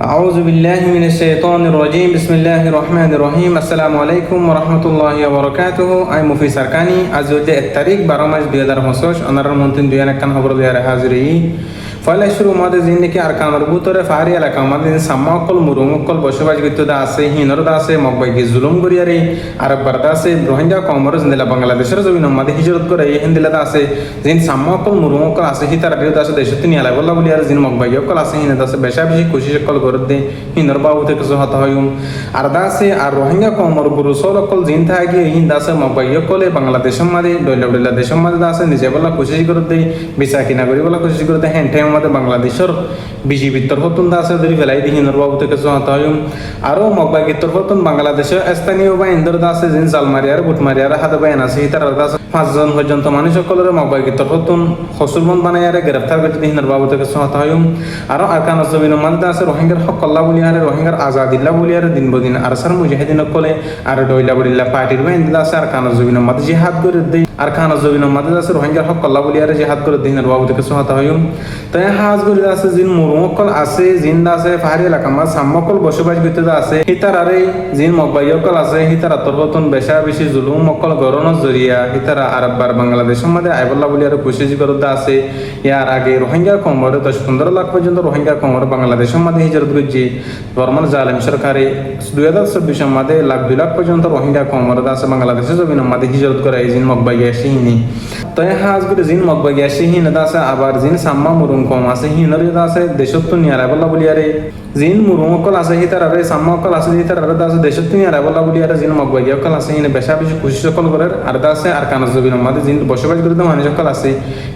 أعوذ بالله من الشيطان الرجيم بسم الله الرحمن الرحيم السلام عليكم ورحمة الله وبركاته أي مفي سركاني أزوج التاريخ برامج 2025 أنا رمضان ديانا كان خبر ديار حاضري ফলে শুরু আমাদের জিন্দিকে আর কামার ভিতরে ফারি এলাকা আমাদের সাম্মাকল মুরুমকল বসবাস করতে আছে হিনর আছে মকবাইকে জুলুম করিয়ারে আরববার আছে রোহিঙ্গা কমর জিন্দিলা বাংলাদেশের জমিন আমাদের হিজরত করে হিন্দিলা আছে জিন সাম্মাকল মুরুমকল আছে হিতার বিরুদ্ধে আছে দেশতে নিয়ে আলাই বল্লা বলি আর জিন মকবাইকল আছে হিনে আছে বেশা বেশি কোশিশ কল করে দে হিনর বাবু থেকে হত হয়ুম আর দাসে আর রোহিঙ্গা কমর গুরু সলকল জিন থাকে হিন্দ আছে মকবাইকলে বাংলাদেশের মাঝে ডইলা দেশের মাঝে আছে নিজে বলা কোশিশ করে দে বিচা কিনা করি বলা কোশিশ করে দে হ্যাঁ আমাদের বাংলাদেশের বিজিবির তরফতুন আছে ধরি ফেলাই দিহি নরবাবু থেকে সহাত হয়ুম আরও মকবাইকের তরফতুন বাংলাদেশের স্থানীয় বা ইন্দর আছে জিন জালমারিয়ার বুটমারিয়ার হাতে বাইন আছে হিতার আছে 5 জন পর্যন্ত মানুষ সকলের মকবাইকের তরফতুন হসুলমন বানাইয়ারে গ্রেফতার করতে দিহি নরবাবু থেকে সহাত হয়ুম আরও আরকান জমিনের মধ্যে আছে রোহিঙ্গার হকল্লা বলিয়ারে রোহিঙ্গার আজাদিল্লা বলিয়ারে দিন বদিন আরসার মুজাহিদিন কলে আর ডইলা বলিল্লা পার্টির বা ইন্দা আছে আরকান জমিনের মধ্যে জিহাদ করে দেই আরকান জমিনের মধ্যে আছে রোহিঙ্গার হকল্লা বলিয়ারে জিহাদ করে দিহি নরবাবু থেকে সহাত হয়ুম তাই হাজ গরি আছে জিন মুরুমকল আছে জিন্দা আছে পাহাড়ি এলাকা মা সাম্মকল বসবাস করতে আছে হিতার আরে জিন মকবাইকল আছে হিতার তরফতন বেশা বেশি জুলুম মকল গরনের জরিয়া হিতারা আরববার বাংলাদেশের মধ্যে আইবল্লা বলি আর কোশিশ করতে আছে ইয়ার আগে রোহিঙ্গা কমরে 10-15 লাখ পর্যন্ত রোহিঙ্গা কমর বাংলাদেশের মধ্যে হিজরত করছে বর্মান জালেম সরকারে 2024 মধ্যে লাখ 2 লাখ পর্যন্ত রোহিঙ্গা কমর আছে বাংলাদেশের জমিনের মধ্যে হিজরত করে এই জিন মকবাই আসিনি তাই হাজ গরি জিন মকবাই আসিনি আছে আবার জিন সাম্মা মুরুম কম আছে হিনর আছে দেশত নিয়ারা বলা বলিয়ারে জিন মুরুমকল আছে হিতার আরে সাম্মকল আছে হিতার আরে আছে দেশত নিয়ারা বলা বলিয়ারে জিন মকবাইকল আছে হিনে বেশা বেশি কোশিশ কল করে আর আছে আর কানজ জবিন মাঝে জিন বসবাস করতে মানুষ সকল আছে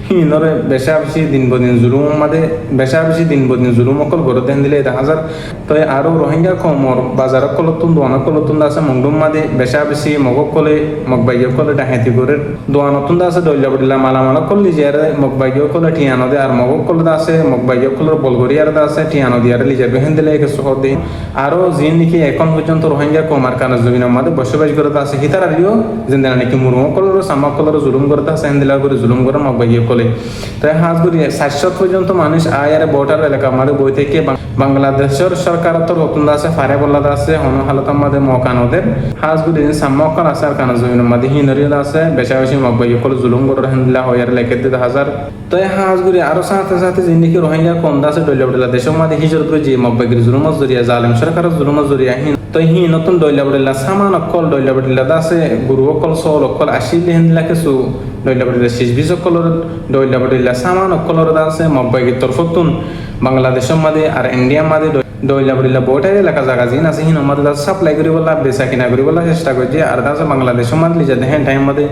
হিনর বেশা বেশি দিন বদিন জুলুম মাঝে বেশা বেশি দিন বদিন জুলুম অকল করে দেন দিলে 1000 তাই আরো রোহিঙ্গা কমর বাজার কলতুন দোয়ানা কলতুন আছে মংডুম মাঝে বেশা বেশি মগকলে মকবাইকলে ডাহাতি করে দোয়ানতুন আছে দইলা বডিলা মালামালা কল্লি জিয়ারে মকবাইকলে ঠিয়ানো দে আর মগকলে আছে মকবাইকলের বলগরিয়ার আছে ঠিয়ানো দিয়ারে লিজা বেহেন দিলে এক সহদ দে আরো জিন নাকি এখন পর্যন্ত রোহিঙ্গা কমার কারণে জমিনের মধ্যে বসবাস করতে আছে হিতার আরিও জিন্দানা নাকি মুরুমকলের সামাকলের জুলুম করতে আছে হেন্দিলা করে জুলুম করে মকবাইকলে তাই হাজ করি 700 পর্যন্ত মানুষ আয়ার বর্ডার এলাকা আমাদের বই থেকে বাংলাদেশের সরকার তো রতন আছে ফারে বল্লা আছে হন হালত আমাদের মকানদের হাজ করি সামাকল আছে আর কারণে জমিনের মধ্যে হিনরিয়া আছে বেশা বেশি মকবাইকল জুলুম করে হেন্দিলা হয়ার লেখে 1000 তাই হাজ করি আরো সাথে সাথে জিন্দিগি রোহিঙ্গা কম আছে ডইলা দেশের মধ্যে হিজরত করে যে মকবাইকের জুলুমের জরিয়া জালেম সরকারের জুলুমের জরিয়া তো হি নতুন ডইলা সামান অকল ডইলা আছে গুরু অকল সল অকল আসিলে হেন্দিলা কিছু ডইলা শেষ বিশ অকলর ডইলা সামান অকলর আছে মকবাইকের তরফতুন বাংলাদেশের মধ্যে আর ইন্ডিয়ার মধ্যে ডইলা বড় এলাকা জায়গা জিন আছে হিন আমাদের সাপ্লাই করি বলা বেচা কিনা করি বলা চেষ্টা করছে আর দাস বাংলাদেশের মধ্যে লিজা দেখেন টাইম মধ্যে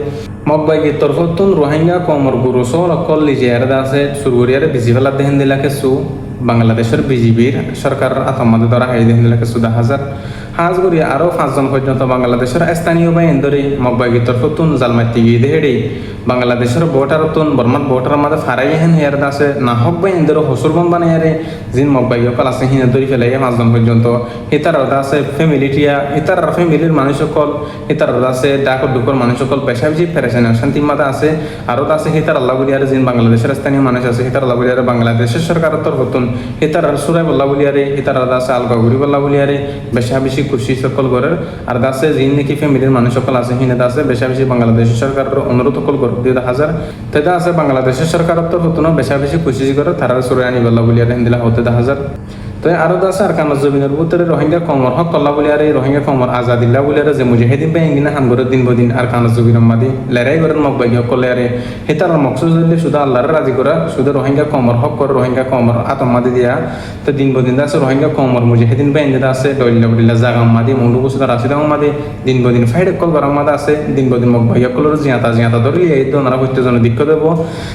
মকবাইকের তরফতুন রোহিঙ্গা কমর গুরু সল অকল লিজে আর দাসে সুরগুরিয়ারে বেশি ফেলা দেখেন দিলা কিছু বাংলাদেশের বিজিবির সরকার আতমাদের দ্বারা হাই দেখেন দিলা কিছু 10,000 হাজ করি আরো 5 জন পর্যন্ত বাংলাদেশের স্থানীয় বাহিনী ধরে মকবাইকের তরফতুন জালমাতি গিয়ে দেহেড়ে বাংলাদেশের বর্ডারতুন বর্মার বর্ডার মধ্যে ফারাই হেন হেয়ার আছে না হক বাহিনী ধরে হসুরবন বানাইয়ারে জিন মকবাইকল আছে হিনে ধরে ফেলাই 5 জন পর্যন্ত হিতার আছে ফ্যামিলিটিয়া হিতার ফ্যামিলির মানুষ সকল হিতার আছে ডাকর দুকর মানুষ সকল পেশা বেশি ফেরেছেন শান্তি মাতা আছে আরো আছে হিতার আল্লাহ বলিয়ারে জিন বাংলাদেশের স্থানীয় মানুষ আছে হিতার আল্লাহ বলিয়ারে বাংলাদেশের সরকারের তরফতুন হিতার সুরাই বল্লা বলিয়ারে হিতার আছে আলগাগুড়ি বল্লা বলিয়ারে বেশা বেশি খুশি সকল করে আর দাসে জিন নাকি ফ্যামিলির মানুষ সকল আছে হিনে দাসে বেশা বেশি বাংলাদেশের সরকারের অনুরোধ সকল করে 1000 তেদা আছে বাংলাদেশের সরকারের তরফতুন বেশা বেশি খুশি করে তারা সুরাই আনি বল্লা বলিয়ারে হিন্দিলা হতে 1000 তো আরো দাসে আর কান জমিনের ভিতরে রোহিঙ্গা কমর হক কল্লা বলিয়ারে রোহিঙ্গা কমর আজাদিল্লা বলিয়ারে যে মুজাহিদিন বাহিনী হান করে দিন বদিন আর কান জমিনের মাদি লড়াই করেন মকবাইক কল্লারে হেতার মকসুদ হইলে শুধু আল্লাহর রাজি করা শুধু রোহিঙ্গা কমর হক করে রোহিঙ্গা কমর আতমাদি দিয়া তো দিন বদিন দাসে রোহিঙ্গা কমর মুজাহিদিন বাহিনী আছে ডইলা বডিলা জাগাম মাদি মুন্ডু কুসুদা রাশিদাম মাদি দিন বদিন ফাইড কল গরম মাদ আছে দিন বদিন মকবাইক কলর জিয়াতা ধরলি এই তো নারা প্রত্যেকজন দিক্ষ দেব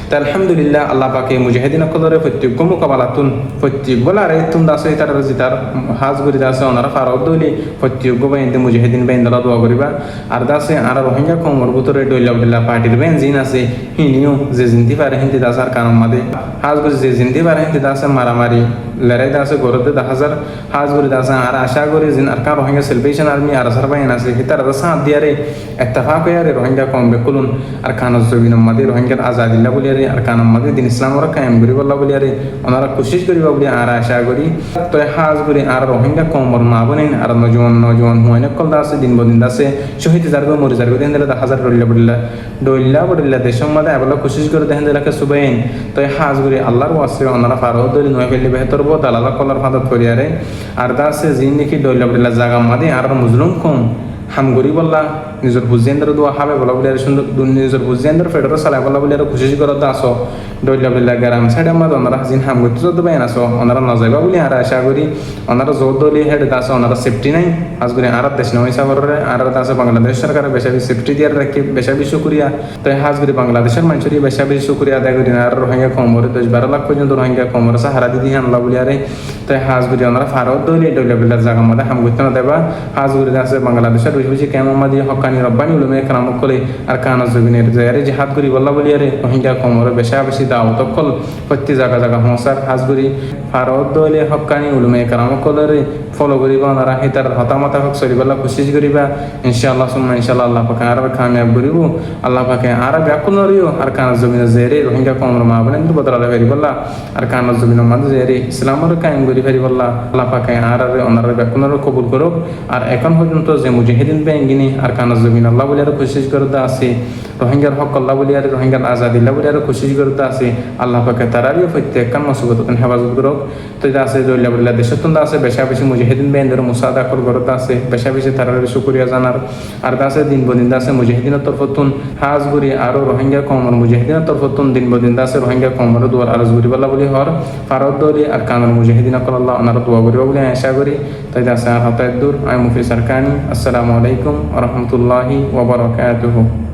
তা আলহামদুলিল্লাহ আল্লাহ পাকে মুজাহিদিন কলরে প্রত্যেক মোকাবেলাতুন প্রত্যেক বলারে তুন দাসে তার জিতার হাজ করি দাসে ওনারা ফারদ দইলি প্রত্যেক বাহিনী মুজাহিদিন বাহিনী দ্বারা দোয়া করিবা আর দাসে আর রোহিঙ্গা কমর ভিতরে ডইলা বডিলা পার্টির বাহিনী জিন আছে হিনিও যে জিন্দি পারে হিন্দি দাসার কারণ মাদে হাজ করি যে জিন্দি পারে হিন্দি দাসে মারামারি লড়াই দাসে গরতে 10,000 হাজ করি দাসে আর আশা করি জিন আর কার রোহিঙ্গা সেলিব্রেশন আর্মি আর আসার বাহিনী আছে হিতার সাথ দিয়ারে ইত্তেফাক হইয়ারে রোহিঙ্গা কম বেকুলুন আর কানজ জবিন মাদে রোহিঙ্গার আজাদিল্লা বলিয়ারে আর কানম মাদে দিন ইসলাম ওরা কায়েম করি বল্লা বলিয়ারে ওনারা কোশিশ করিবা বলি আর আশা করি তো হাজ করি আর রোহিঙ্গা কমর মা বোনিন আর নজওয়ান হুয়াইন কল আছে দিন বদিন আছে শহীদ জারগো মরি জারগো দেন দিলা হাজার ডইলা বড়িল্লা দেশের মধ্যে আবার কোশিশ করে দেখেন দিলাকে সুবাইন তো হাজ করি আল্লাহর ওয়াসে ওনারা ফারো দলি নয় ফেললি বেহতর বো দালালা কলার ফাদাত করিয়ারে আর দা আছে জিন দেখি ডইলা বড়িল্লা জাগা মাদে আর মুজলুম কম হাম গরি বললা নিজের বুঝেন্দ্র দোয়া হাবে বলা বলে সুন্দর নিজের বুঝেন্দ্র ফেডার সালাই বলা বলে খুশি করে আসো ডইলা বলে গ্রাম সাইড আমার ওনারা হাজিন হাম গতি যদি বাইন আসো ওনারা নজাইবা বলে আর আশা করি ওনারা জোর দলি হেড আসো ওনারা সেফটি নাই আজ করে আর দেশ নয় সাগরের আর আছে বাংলাদেশ সরকারের বেশি সেফটি দিয়ে রাখি বেশি শুক্রিয়া তো হাজ করি বাংলাদেশের মানুষের বেশি শুক্রিয়া আদায় করি আর রোহিঙ্গা কমরে 10-12 লাখ পর্যন্ত রোহিঙ্গা কমরে সাহারা দিদি আনলা বলে আরে তো হাজ করি ওনারা ফারত দলি ডইলা বলে জায়গা মধ্যে হাম গতি না দেবা হাজ করি আছে বাংলাদেশের বেশি কেমন মাদি হকানি রব্বানি উলুমে কালাম কলে আর কানা জবিনের জায়গায় জিহাদ করি বল্লা বলি আরে রোহিঙ্গা কমরে বেশি দাওয়াত কল প্রত্যেক জায়গা হংসার হাজ করি ফারত দলে হকানি উলুমে কালাম কলে ফলো করিবা ওনারা হিতার হতামতা হক সরিবাল্লা কোশিশ করিবা ইনশাআল্লাহ সুম্মা ইনশাআল্লাহ আল্লাহ পাকে আর কামিয়াব করিব আল্লাহ পাকে আর ব্যাকুল নরিও আর কানা জমিনে জেরে রোহিঙ্গা কমর মা বলেন তো বদলা ফেরিবাল্লা আর কানা জমিনের মাঝে জেরে ইসলামের কায়েম করি ফেরিবাল্লা আল্লাহ পাকে আর ওনারা ব্যাকুল কবুল করুক আর এখন পর্যন্ত যে মুজাহিদিন বেঙ্গিনি আর কানা জমিন আল্লাহ বলে আর কোশিশ করতে আছে রোহিঙ্গার হক আল্লাহ বলে আর রোহিঙ্গার আজাদিল্লাহ বলে আর কোশিশ করতে আছে আল্লাহ পাকে তারারিও প্রত্যেক কান মসুবত হেফাজত করুক তো এটা আছে দইলা বলে দেশের তন্দ আছে বেশি মুজাহিদিন বেন্দের মুসাদা কর করতে আছে বেশি তারারি শুকরিয়া জানার আর আছে দিন বদিন আছে মুজাহিদিনের তরফতুন হাজ গুরি আর রোহিঙ্গা কমর মুজাহিদিনের তরফতুন দিন বদিন আছে রোহিঙ্গা কমর দুয়ার আরজ গুরি বলা বলি হর ফারদ দলি আর কানার মুজাহিদিন আল্লাহ ওনার দোয়া করিব বলে আশা করি তাই আছে আর হতায় দূর আমি মুফি সারকানি আসসালামু আলাইকুম ওয়া রাহমাতুল্লাহি ওয়া বারাকাতুহু।